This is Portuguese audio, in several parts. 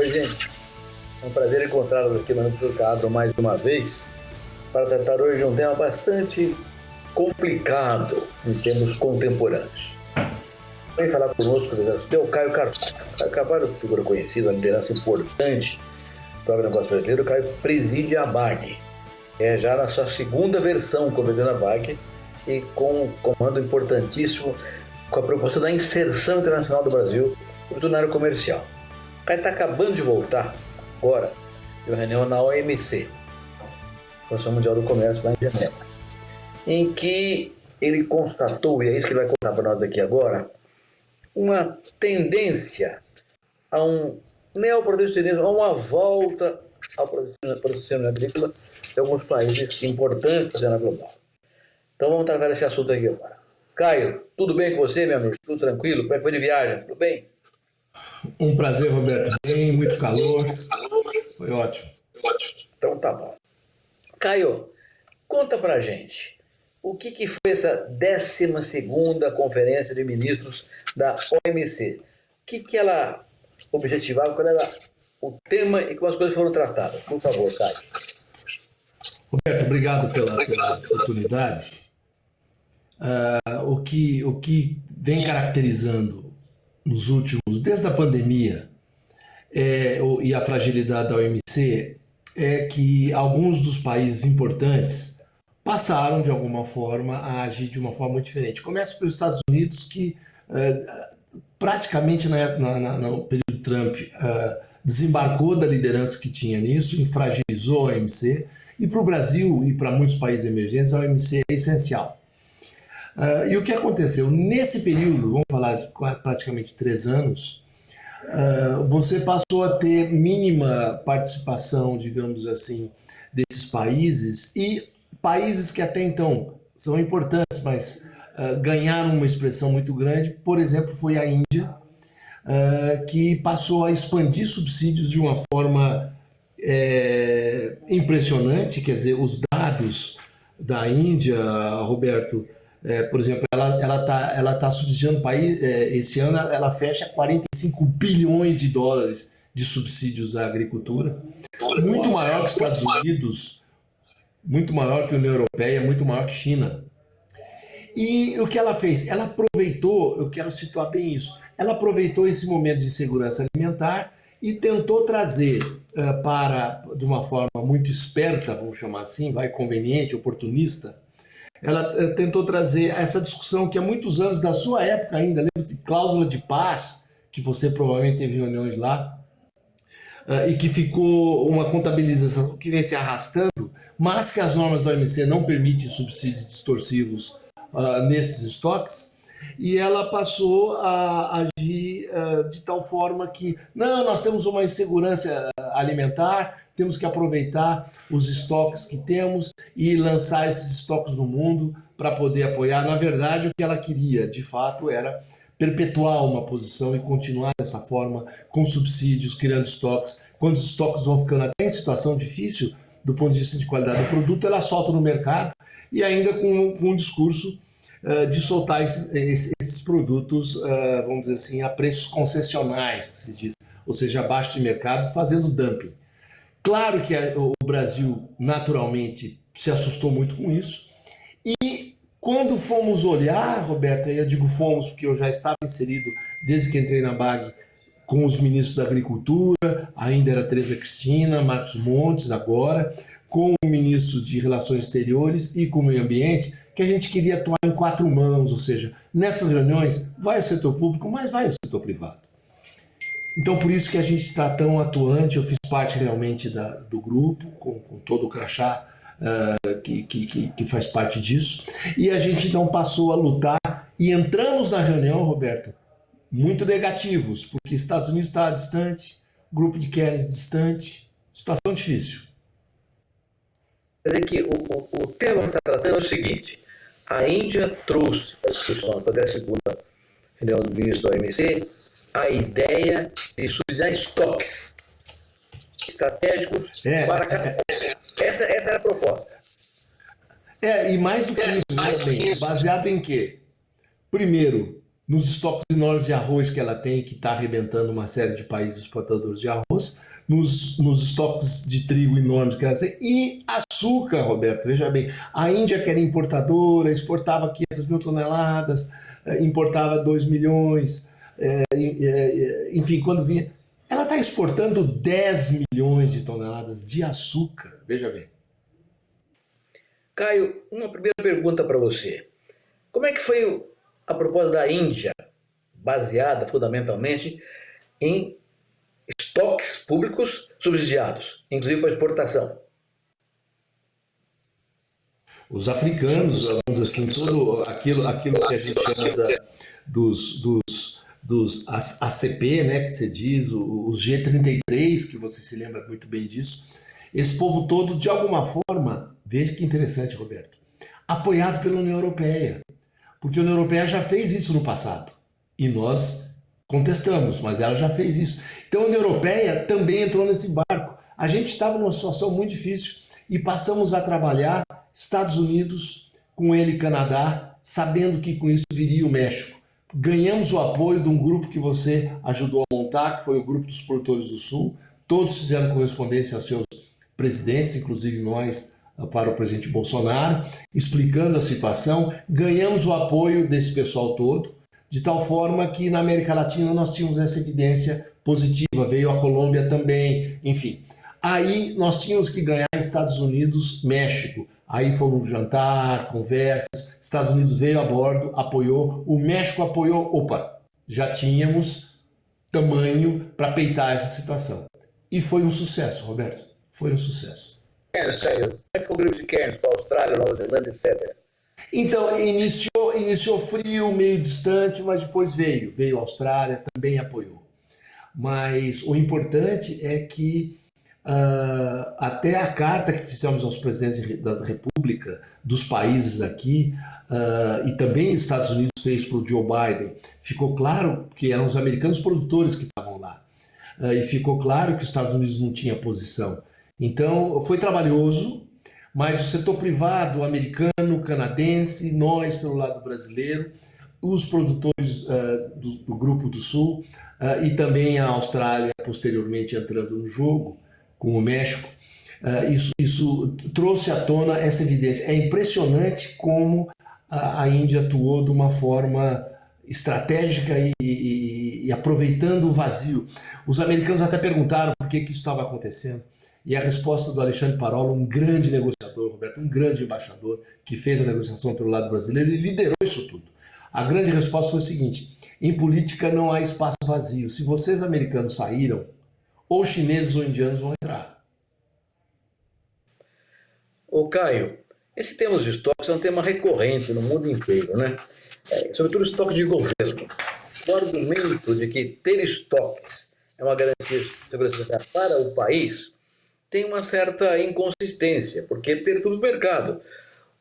Oi, gente. É um prazer encontrá-los aqui no Mercado mais uma vez para tratar hoje de um tema bastante complicado em termos contemporâneos. Vem falar conosco é o Caio Carvalho. Caio Carvalho é uma figura conhecida, uma liderança importante do agronegócio brasileiro. O Caio preside a BAG. É já na sua segunda versão como presidente da BAG e com um comando importantíssimo com a preocupação da inserção internacional do Brasil, sobretudo na área comercial. O Caio está acabando de voltar agora de uma reunião na OMC, Organização Mundial do Comércio, lá em Genebra, em que ele constatou, e é isso que ele vai contar para nós aqui agora, uma tendência a um neoprotecionismo, a uma volta ao protecionismo agrícola de alguns países importantes na global. Então vamos tratar desse assunto aqui agora. Caio, tudo bem com você, meu amigo? Tudo tranquilo? Como é que foi de viagem? Tudo bem? Um prazer, Roberto. Bem, muito calor. Foi ótimo. Então tá bom. Caio, conta pra gente, o que foi essa 12ª Conferência de Ministros da OMC? O que ela objetivava, qual era o tema e como as coisas foram tratadas? Por favor, Caio. Roberto, obrigado pela oportunidade. O que vem caracterizando nos últimos, desde a pandemia e a fragilidade da OMC, é que alguns dos países importantes passaram, de alguma forma, a agir de uma forma muito diferente. Começa pelos Estados Unidos, que praticamente no período Trump desembarcou da liderança que tinha nisso, infragilizou a OMC, e para o Brasil e para muitos países emergentes a OMC é essencial. E o que aconteceu? Nesse período, vamos falar de praticamente 3 anos, você passou a ter mínima participação, digamos assim, desses países, e países que até então são importantes, mas ganharam uma expressão muito grande. Por exemplo, foi a Índia, que passou a expandir subsídios de uma forma impressionante. Quer dizer, os dados da Índia, Roberto, por exemplo, ela tá subsidiando o país, esse ano ela fecha 45 bilhões de dólares de subsídios à agricultura, muito maior que os Estados Unidos, muito maior que a União Europeia, muito maior que a China. E o que ela fez? Ela aproveitou, eu quero situar bem isso, ela aproveitou esse momento de segurança alimentar e tentou trazer de uma forma muito esperta, vamos chamar assim, conveniente, oportunista, ela tentou trazer essa discussão que há muitos anos, da sua época ainda, lembra de cláusula de paz, que você provavelmente teve reuniões lá, e que ficou uma contabilização que vem se arrastando, mas que as normas da OMC não permitem subsídios distorsivos nesses estoques, e ela passou a agir de tal forma que, não, nós temos uma insegurança alimentar, temos que aproveitar os estoques que temos e lançar esses estoques no mundo para poder apoiar. Na verdade, o que ela queria, de fato, era perpetuar uma posição e continuar dessa forma, com subsídios, criando estoques. Quando os estoques vão ficando até em situação difícil, do ponto de vista de qualidade do produto, ela solta no mercado e ainda com um discurso de soltar esses produtos, vamos dizer assim, a preços concessionais, que se diz, ou seja, abaixo de mercado, fazendo dumping. Claro que o Brasil, naturalmente, se assustou muito com isso. E quando fomos olhar, Roberto, aí eu digo fomos porque eu já estava inserido desde que entrei na BAG com os ministros da Agricultura, ainda era Tereza Cristina, Marcos Montes agora, com o ministro de Relações Exteriores e com o Meio Ambiente, que a gente queria atuar em 4 mãos, ou seja, nessas reuniões vai o setor público, mas vai o setor privado. Então, por isso que a gente está tão atuante. Eu fiz parte realmente do grupo, com todo o crachá que faz parte disso. E a gente então passou a lutar e entramos na reunião, Roberto, muito negativos, porque Estados Unidos está distante, grupo de Keynes distante, situação difícil. Quer dizer que o tema que está tratando é o seguinte: a Índia trouxe a discussão para a 10ª reunião do ministro da OMC a ideia de subsidiar estoques estratégicos para... Essa era a proposta. E mais do que isso, baseado em quê? Primeiro, nos estoques enormes de arroz que ela tem, que está arrebentando uma série de países exportadores de arroz, nos estoques de trigo enormes que ela tem, e açúcar, Roberto, veja bem, a Índia, que era importadora, exportava 500 mil toneladas, importava 2 milhões, enfim, quando vinha... Ela está exportando 10 milhões de toneladas de açúcar, veja bem. Caio, uma primeira pergunta para você. Como é que foi a proposta da Índia, baseada fundamentalmente em estoques públicos subsidiados, inclusive para exportação? Os africanos, vamos dizer assim, tudo aquilo que a gente chama dos ACP, né, que você diz, os G33, que você se lembra muito bem disso, esse povo todo, de alguma forma, veja que interessante, Roberto, apoiado pela União Europeia, porque a União Europeia já fez isso no passado, e nós contestamos, mas ela já fez isso. Então a União Europeia também entrou nesse barco. A gente estava numa situação muito difícil e passamos a trabalhar Estados Unidos, com ele Canadá, sabendo que com isso viria o México. Ganhamos o apoio de um grupo que você ajudou a montar, que foi o Grupo dos Produtores do Sul. Todos fizeram correspondência aos seus presidentes, inclusive nós, para o presidente Bolsonaro, explicando a situação. Ganhamos o apoio desse pessoal todo, de tal forma que na América Latina nós tínhamos essa evidência positiva, veio a Colômbia também, enfim. Aí nós tínhamos que ganhar Estados Unidos, México. Aí foi um jantar, conversas, Estados Unidos veio a bordo, apoiou, o México apoiou, opa, já tínhamos tamanho para peitar essa situação. E foi um sucesso, Roberto, foi um sucesso. Como é que foi o grupo de Cairns para a Austrália, Nova Zelândia, etc.? Então, iniciou frio, meio distante, mas depois veio a Austrália, também apoiou. Mas o importante é que até a carta que fizemos aos presidentes da República dos países aqui, e também os Estados Unidos fez para o Joe Biden, ficou claro que eram os americanos produtores que estavam lá. E ficou claro que os Estados Unidos não tinha posição. Então, foi trabalhoso, mas o setor privado americano, canadense, nós pelo lado brasileiro, os produtores do Grupo do Sul e também a Austrália posteriormente entrando no jogo, com o México, isso trouxe à tona essa evidência. É impressionante como a Índia atuou de uma forma estratégica e aproveitando o vazio. Os americanos até perguntaram por que isso estava acontecendo. E a resposta do Alexandre Parola, um grande negociador, Roberto, um grande embaixador, que fez a negociação pelo lado brasileiro e liderou isso tudo. A grande resposta foi o seguinte: em política não há espaço vazio. Se vocês americanos saíram, ou chineses ou indianos vão entrar. Ô Caio, esse tema dos estoques é um tema recorrente no mundo inteiro, né? Sobretudo estoque de governo. O argumento de que ter estoques é uma garantia de segurança alimentar para o país tem uma certa inconsistência, porque perturba o mercado.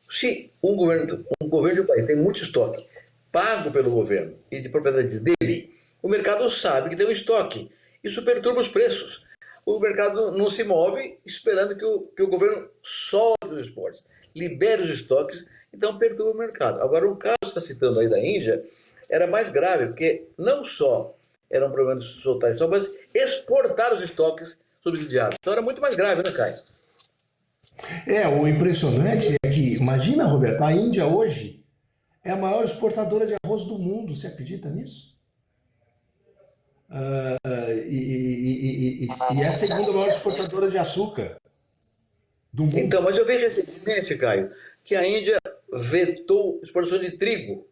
Se um governo de um país tem muito estoque pago pelo governo e de propriedade dele, o mercado sabe que tem um estoque. Isso perturba os preços. O mercado não se move esperando que o governo solte os esportes, libere os estoques, então perturba o mercado. Agora, o caso que você está citando aí da Índia era mais grave, porque não só era um problema de soltar estoque, mas exportar os estoques subsidiados. Então era muito mais grave, né, Caio? O impressionante é que, imagina, Roberto, a Índia hoje é a maior exportadora de arroz do mundo, você acredita nisso? E é a segunda maior exportadora de açúcar do mundo. Então, mas eu vi recentemente, Caio, que a Índia vetou exportação de trigo.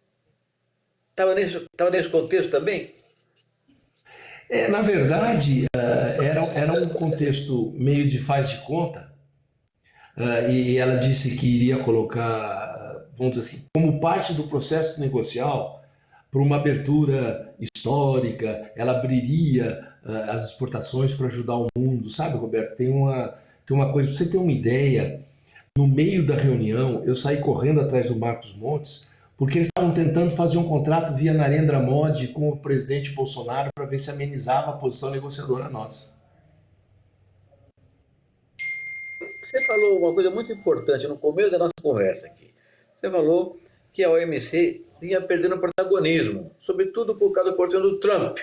Estava nesse contexto também? Na verdade, era um contexto meio de faz de conta, e ela disse que iria colocar, vamos dizer assim, como parte do processo negocial, para uma abertura histórica, ela abriria as exportações para ajudar o mundo. Sabe, Roberto, tem uma coisa, para você ter uma ideia, no meio da reunião, eu saí correndo atrás do Marcos Montes, porque eles estavam tentando fazer um contrato via Narendra Modi com o presidente Bolsonaro para ver se amenizava a posição negociadora nossa. Você falou uma coisa muito importante no começo da nossa conversa aqui. Você falou que a OMC vinha perdendo protagonismo, sobretudo por causa do governo do Trump.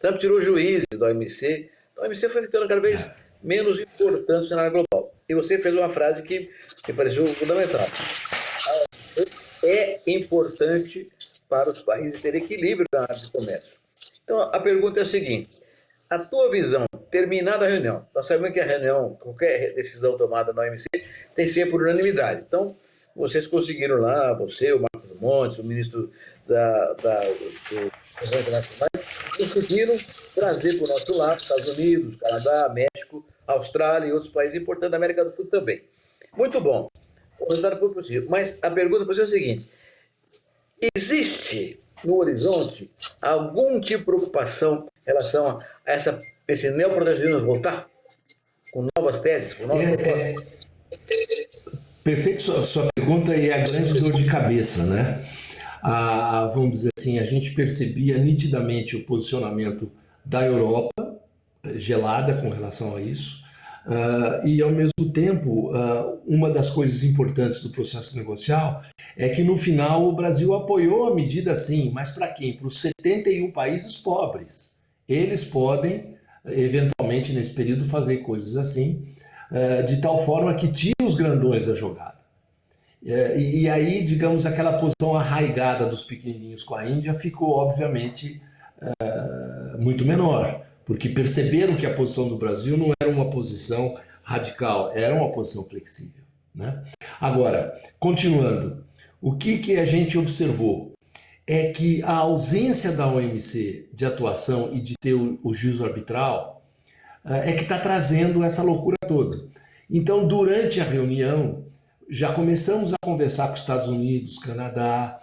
Trump tirou juízes da OMC, a OMC foi ficando cada vez menos importante no cenário global. E você fez uma frase que me pareceu fundamental. É importante para os países ter equilíbrio na área de comércio. Então, a pergunta é a seguinte: a tua visão, terminada a reunião, nós sabemos que a reunião, qualquer decisão tomada na OMC, tem sempre por unanimidade. Então, vocês conseguiram lá, você, o Marcos Montes, o ministro do Internacional, conseguiram trazer para o nosso lado Estados Unidos, Canadá, México, Austrália e outros países importantes da América do Sul também. Muito bom. O resultado foi possível. Mas a pergunta para você é o seguinte: existe no horizonte algum tipo de preocupação em relação a esse neoprotecionismo voltar? Com novas teses, com novas propostas? Perfeito sua pergunta, e é a grande dor de cabeça, né? Vamos dizer assim, a gente percebia nitidamente o posicionamento da Europa gelada com relação a isso, e ao mesmo tempo, uma das coisas importantes do processo negocial é que no final o Brasil apoiou a medida, sim, mas para quem? Para os 71 países pobres. Eles podem, eventualmente nesse período, fazer coisas assim, de tal forma que tira os grandões da jogada. E aí, digamos, aquela posição arraigada dos pequenininhos com a Índia ficou, obviamente, muito menor, porque perceberam que a posição do Brasil não era uma posição radical, era uma posição flexível, né? Agora, continuando, o que a gente observou é que a ausência da OMC de atuação e de ter o juízo arbitral é que está trazendo essa loucura toda. Então, durante a reunião, já começamos a conversar com os Estados Unidos, Canadá,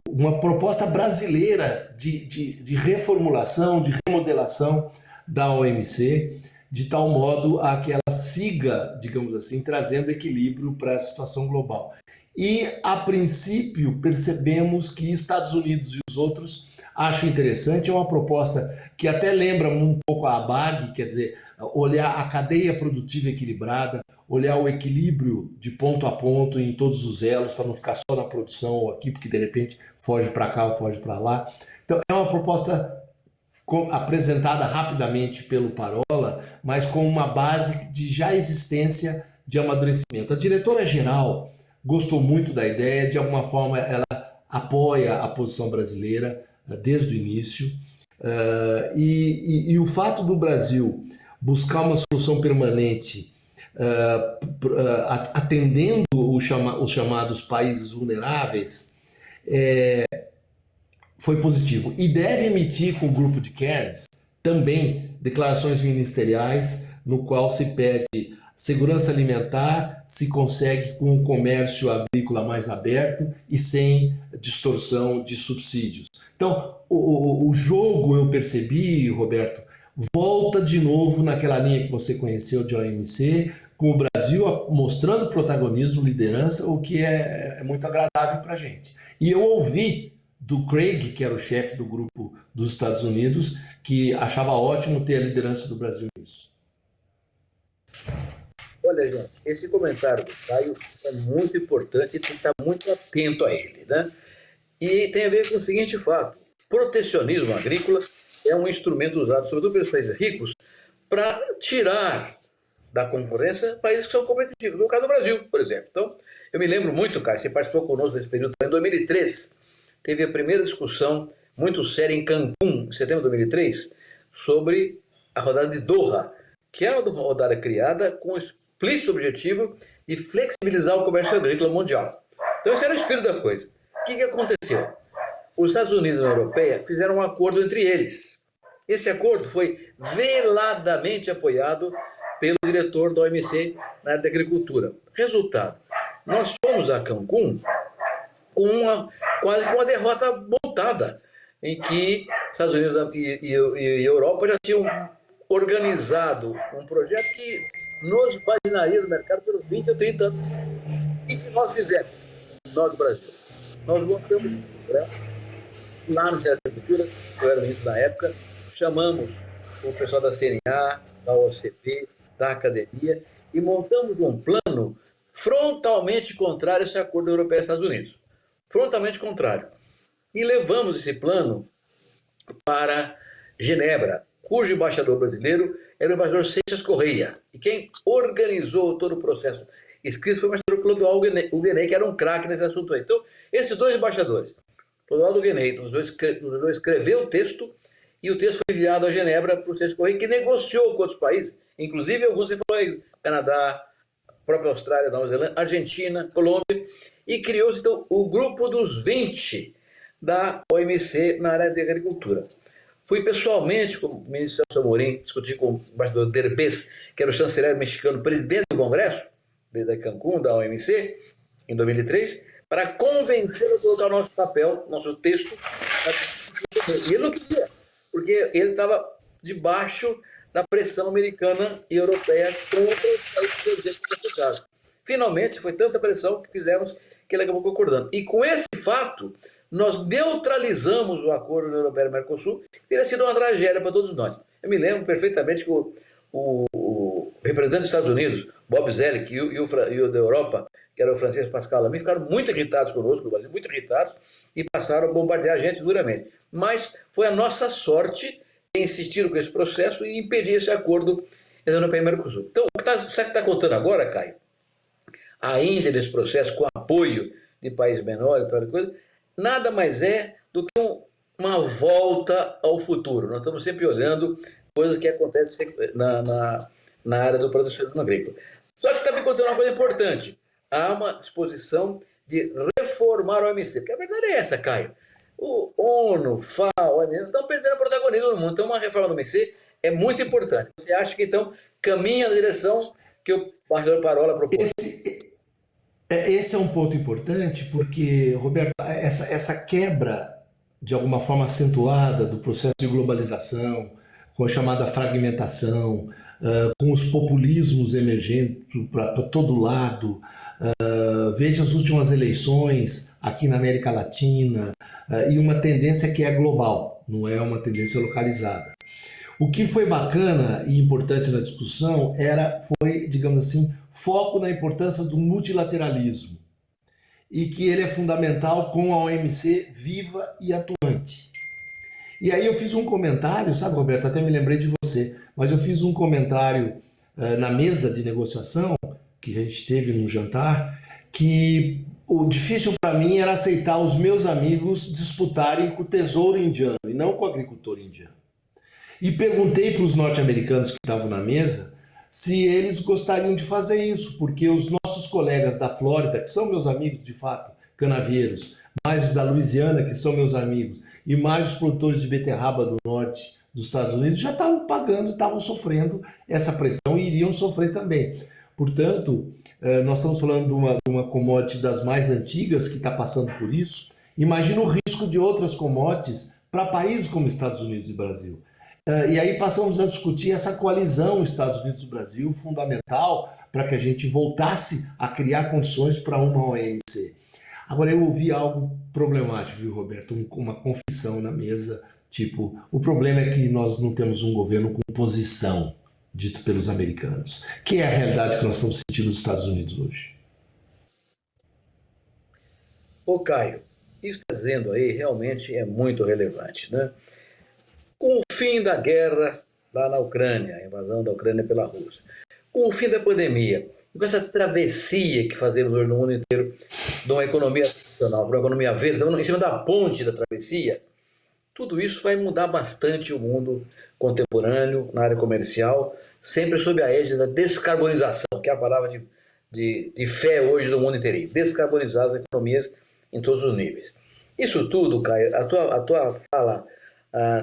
uma proposta brasileira de reformulação, de remodelação da OMC, de tal modo a que ela siga, digamos assim, trazendo equilíbrio para a situação global. E, a princípio, percebemos que Estados Unidos e os outros acham interessante, é uma proposta que até lembra um pouco a ABAG, quer dizer, olhar a cadeia produtiva equilibrada, olhar o equilíbrio de ponto a ponto em todos os elos, para não ficar só na produção ou aqui, porque de repente foge para cá ou foge para lá. Então é uma proposta apresentada rapidamente pelo Parola, mas com uma base de já existência de amadurecimento. A diretora-geral gostou muito da ideia, de alguma forma ela apoia a posição brasileira desde o início, e o fato do Brasil buscar uma solução permanente, atendendo os chamados países vulneráveis, foi positivo. E deve emitir com o grupo de Cairns também declarações ministeriais, no qual se pede segurança alimentar, se consegue com um comércio agrícola mais aberto e sem distorção de subsídios. Então, o jogo, eu percebi, Roberto, volta de novo naquela linha que você conheceu de OMC, com o Brasil mostrando protagonismo, liderança, o que é muito agradável para a gente. E eu ouvi do Craig, que era o chefe do grupo dos Estados Unidos, que achava ótimo ter a liderança do Brasil nisso. Olha, gente, esse comentário do Caio é muito importante e tem que estar muito atento a ele, né? E tem a ver com o seguinte fato: protecionismo agrícola é um instrumento usado, sobretudo pelos países ricos, para tirar da concorrência países que são competitivos. No caso do Brasil, por exemplo. Então, eu me lembro muito, Caio, você participou conosco nesse período, em 2003, teve a primeira discussão muito séria em Cancún, em setembro de 2003, sobre a rodada de Doha, que é uma rodada criada com o explícito objetivo de flexibilizar o comércio agrícola mundial. Então, esse era o espírito da coisa. O que aconteceu? Os Estados Unidos e a União Europeia fizeram um acordo entre eles. Esse acordo foi veladamente apoiado pelo diretor da OMC na área da agricultura. Resultado, nós fomos a Cancún com quase com uma derrota montada, em que Estados Unidos e Europa já tinham organizado um projeto que nos vaginaria no mercado por 20 ou 30 anos. E que nós fizemos, nós do Brasil? Nós montamos um programa lá no Ministério da Agricultura, eu era ministro na época, chamamos o pessoal da CNA, da OCP, da academia, e montamos um plano frontalmente contrário a esse acordo europeu e Estados Unidos. frontalmente contrário. E levamos esse plano para Genebra, cujo embaixador brasileiro era o embaixador Seixas Correia. E quem organizou todo o processo escrito foi o embaixador Clodoaldo Guenei, que era um craque nesse assunto aí. Então, esses dois embaixadores, Clodoaldo Guenei, nos dois escreveu o texto, e o texto foi enviado a Genebra para o Seixas Correia, que negociou com outros países, inclusive alguns, você falou aí, Canadá, própria Austrália, Nova Zelândia, Argentina, Colômbia, e criou-se então o grupo dos 20 da OMC na área de agricultura. Fui pessoalmente com o ministro Celso Amorim, discutir com o embaixador Derbez, que era o chanceler mexicano, presidente do Congresso, de Cancún, da OMC, em 2003, para convencê-lo a colocar o nosso papel, nosso texto. E ele não queria, porque ele estava debaixo da pressão americana e europeia contra os países presentes nesse caso. Finalmente, foi tanta pressão que fizemos que ele acabou concordando. E com esse fato, nós neutralizamos o acordo União Europeia-Mercosul, que teria sido uma tragédia para todos nós. Eu me lembro perfeitamente que o representante dos Estados Unidos, Bob Zoellick, e o da Europa, que era o Francisco Pascal Lamy, ficaram muito irritados conosco, no Brasil, muito irritados, e passaram a bombardear a gente duramente. Mas foi a nossa sorte ter insistido com esse processo e impedir esse acordo entre a União Europeia e o Mercosul. Então, sabe o que está contando agora, Caio? A Índia, nesse processo, com apoio de países menores, tal coisa, nada mais é do que uma volta ao futuro. Nós estamos sempre olhando coisas que acontecem na área do protecionismo agrícola. Só que você está me contando uma coisa importante. Há uma disposição de reformar o OMC, porque a verdade é essa, Caio. O ONU, FAO, OMC estão perdendo protagonismo no mundo. Então, uma reforma do OMC é muito importante. Você acha que, então, caminha na direção que o embaixador Parola propôs? Esse é um ponto importante porque, Roberto, essa quebra, de alguma forma acentuada, do processo de globalização, com a chamada fragmentação, com os populismos emergentes para todo lado, veja as últimas eleições aqui na América Latina, e uma tendência que é global, não é uma tendência localizada. O que foi bacana e importante na discussão foi, digamos assim, foco na importância do multilateralismo e que ele é fundamental com a OMC viva e atuante. E aí eu fiz um comentário, sabe, Roberto, até me lembrei de você, mas eu fiz um comentário na mesa de negociação que a gente teve num jantar, que o difícil para mim era aceitar os meus amigos disputarem com o tesouro indiano e não com o agricultor indiano. E perguntei para os norte-americanos que estavam na mesa se eles gostariam de fazer isso, porque os nossos colegas da Flórida, que são meus amigos de fato, canavieiros, mais os da Louisiana, que são meus amigos, e mais os produtores de beterraba do norte dos Estados Unidos, já estavam pagando, estavam sofrendo essa pressão e iriam sofrer também. Portanto, nós estamos falando de uma commodity das mais antigas que está passando por isso. Imagina o risco de outras commodities para países como Estados Unidos e Brasil. E aí passamos a discutir essa coalizão Estados Unidos e Brasil, fundamental para que a gente voltasse a criar condições para uma OMC. Agora, eu ouvi algo problemático, viu, Roberto? Uma confissão na mesa, tipo, o problema é que nós não temos um governo com posição, dito pelos americanos, que é a realidade que nós estamos sentindo nos Estados Unidos hoje. Ô, Caio, isso que está dizendo aí realmente é muito relevante, né? Com o fim da guerra lá na Ucrânia, a invasão da Ucrânia pela Rússia, com o fim da pandemia, com essa travessia que fazemos hoje no mundo inteiro de uma economia tradicional para uma economia verde, estamos em cima da ponte da travessia, tudo isso vai mudar bastante o mundo contemporâneo, na área comercial, sempre sob a égide da descarbonização, que é a palavra de fé hoje do mundo inteiro. Descarbonizar as economias em todos os níveis. Isso tudo, Caio, a tua fala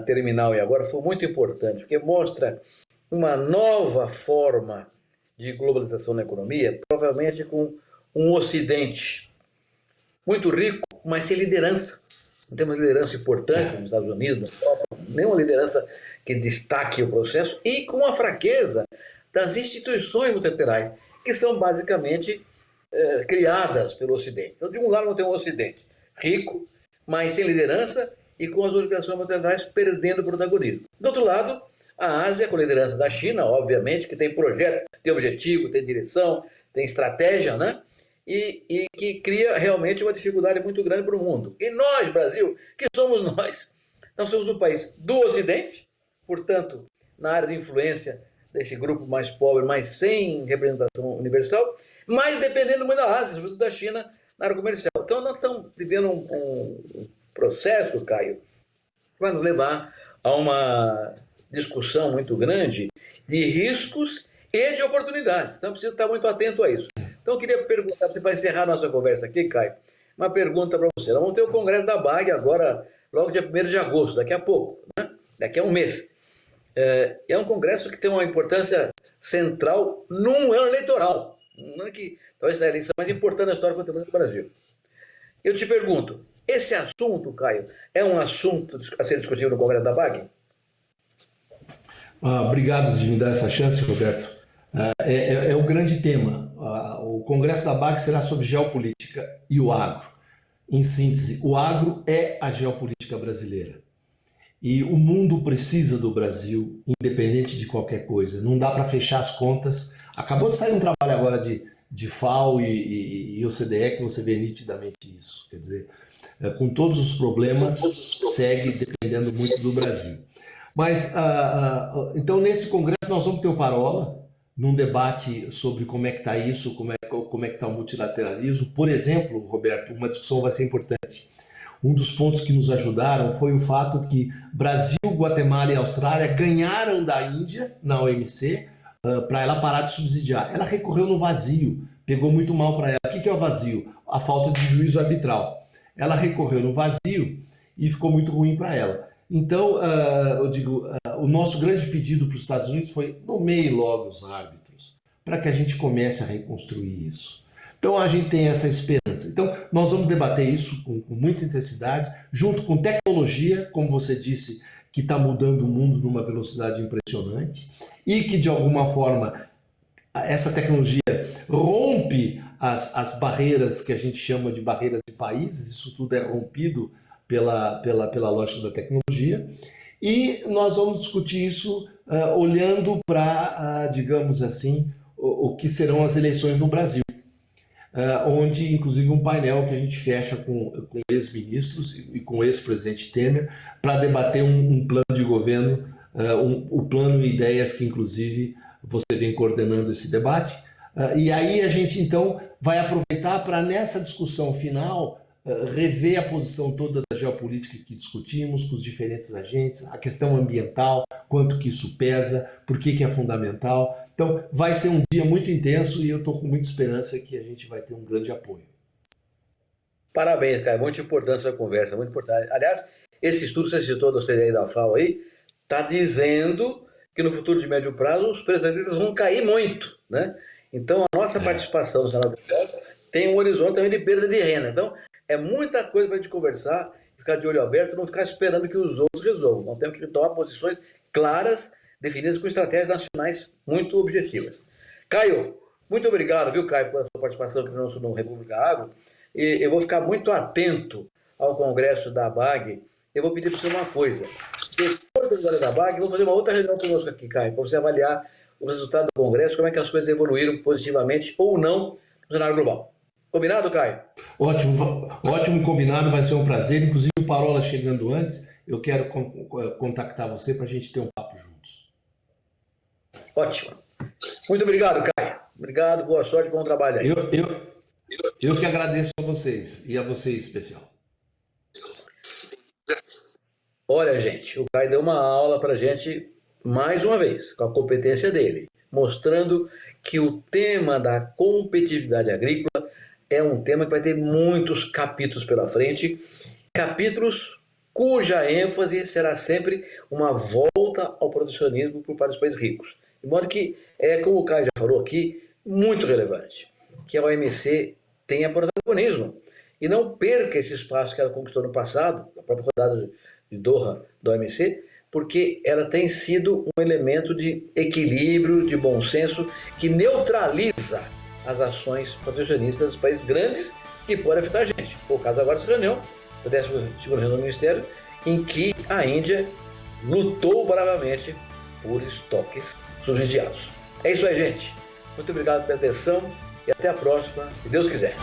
terminal e agora foi muito importante, porque mostra uma nova forma de globalização na economia, provavelmente com um Ocidente muito rico, mas sem liderança. Não tem uma liderança importante nos Estados Unidos, na Europa, nenhuma liderança que destaque o processo, e com a fraqueza das instituições multilaterais, que são basicamente criadas pelo Ocidente. Então, de um lado, nós temos um Ocidente rico, mas sem liderança, e com as organizações multilaterais perdendo protagonismo. Do outro lado, a Ásia, com a liderança da China, obviamente, que tem projeto, tem objetivo, tem direção, tem estratégia, né? e que cria realmente uma dificuldade muito grande para o mundo. E nós, Brasil, que somos nós? Nós somos um país do Ocidente, portanto, na área de influência desse grupo mais pobre, mas sem representação universal, mas dependendo muito da Ásia, sobretudo da China, na área comercial. Então, nós estamos vivendo um processo, Caio, que vai nos levar a uma discussão muito grande de riscos e de oportunidades. Então, preciso estar muito atento a isso. Então, eu queria perguntar, você vai encerrar nossa conversa aqui, Caio, uma pergunta para você. Nós vamos ter o Congresso da BAG agora, logo dia 1º de agosto, daqui a pouco, né? Daqui a um mês. É um congresso que tem uma importância central num ano eleitoral. Um ano que talvez seja a eleição mais importante da história contemporânea do Brasil. Eu te pergunto, esse assunto, Caio, é um assunto a ser discutido no Congresso da BAG? Obrigado de me dar essa chance, Roberto. É o grande tema. O Congresso da BAG será sobre geopolítica e o agro. Em síntese, o agro é a geopolítica brasileira. E o mundo precisa do Brasil, independente de qualquer coisa. Não dá para fechar as contas. Acabou de sair um trabalho agora de FAO e OCDE que você vê nitidamente isso. Quer dizer, com todos os problemas, segue dependendo muito do Brasil. Mas, então, nesse congresso nós vamos ter o Parola, num debate sobre como é que está isso, como é que está o multilateralismo. Por exemplo, Roberto, uma discussão vai ser importante. Um dos pontos que nos ajudaram foi o fato que Brasil, Guatemala e Austrália ganharam da Índia na OMC para ela parar de subsidiar. Ela recorreu no vazio, pegou muito mal para ela. O que é o vazio? A falta de juízo arbitral. Ela recorreu no vazio e ficou muito ruim para ela. Então, eu digo, o nosso grande pedido para os Estados Unidos foi nomeie logo os árbitros, para que a gente comece a reconstruir isso. Então, a gente tem essa esperança. Então, nós vamos debater isso com muita intensidade, junto com tecnologia, como você disse, que está mudando o mundo numa velocidade impressionante, e que, de alguma forma, essa tecnologia rompe as barreiras que a gente chama de barreiras de países, isso tudo é rompido pela lógica da tecnologia, e nós vamos discutir isso olhando para, digamos assim, o que serão as eleições no Brasil, onde inclusive um painel que a gente fecha com ex-ministros e com o ex-presidente Temer para debater um plano de governo, o plano e ideias que inclusive você vem coordenando esse debate, e aí a gente então vai aproveitar para nessa discussão final rever a posição toda da geopolítica que discutimos com os diferentes agentes, a questão ambiental, quanto que isso pesa, por que é fundamental. Então vai ser um dia muito intenso e eu estou com muita esperança que a gente vai ter um grande apoio. Parabéns, cara, muito importante essa conversa, muito importante. Aliás, esse estudo que você citou da OCDE e da FAO aí, está dizendo que no futuro de médio prazo os preços agrícolas vão cair muito, né? Então a nossa participação no Senado tem um horizonte também de perda de renda. Então é muita coisa para a gente conversar, ficar de olho aberto, não ficar esperando que os outros resolvam. Nós temos que tomar posições claras, definidas com estratégias nacionais muito objetivas. Caio, muito obrigado, viu, Caio, pela sua participação aqui no República Agro. E eu vou ficar muito atento ao Congresso da BAG. Eu vou pedir para você uma coisa. Depois do Congresso da BAG, eu vou fazer uma outra reunião conosco aqui, Caio, para você avaliar o resultado do Congresso, como é que as coisas evoluíram positivamente ou não no cenário global. Combinado, Caio? Ótimo combinado, vai ser um prazer. Inclusive o Parola chegando antes, eu quero contactar você para a gente ter um papo juntos. Ótimo. Muito obrigado, Caio. Obrigado, boa sorte, bom trabalho aí. Eu que agradeço a vocês e a você em especial. Olha, gente, o Caio deu uma aula para a gente mais uma vez, com a competência dele, mostrando que o tema da competitividade agrícola é um tema que vai ter muitos capítulos pela frente, capítulos cuja ênfase será sempre uma volta ao protecionismo por parte dos países ricos. De modo que, como o Caio já falou aqui, muito relevante, que a OMC tenha protagonismo e não perca esse espaço que ela conquistou no passado, na própria rodada de Doha da OMC, porque ela tem sido um elemento de equilíbrio, de bom senso, que neutraliza as ações protecionistas dos países grandes que podem afetar a gente. Foi o caso agora dessa reunião, da 12ª reunião do Ministério, em que a Índia lutou bravamente por estoques subsidiados. É isso aí, gente. Muito obrigado pela atenção. e até a próxima, se Deus quiser.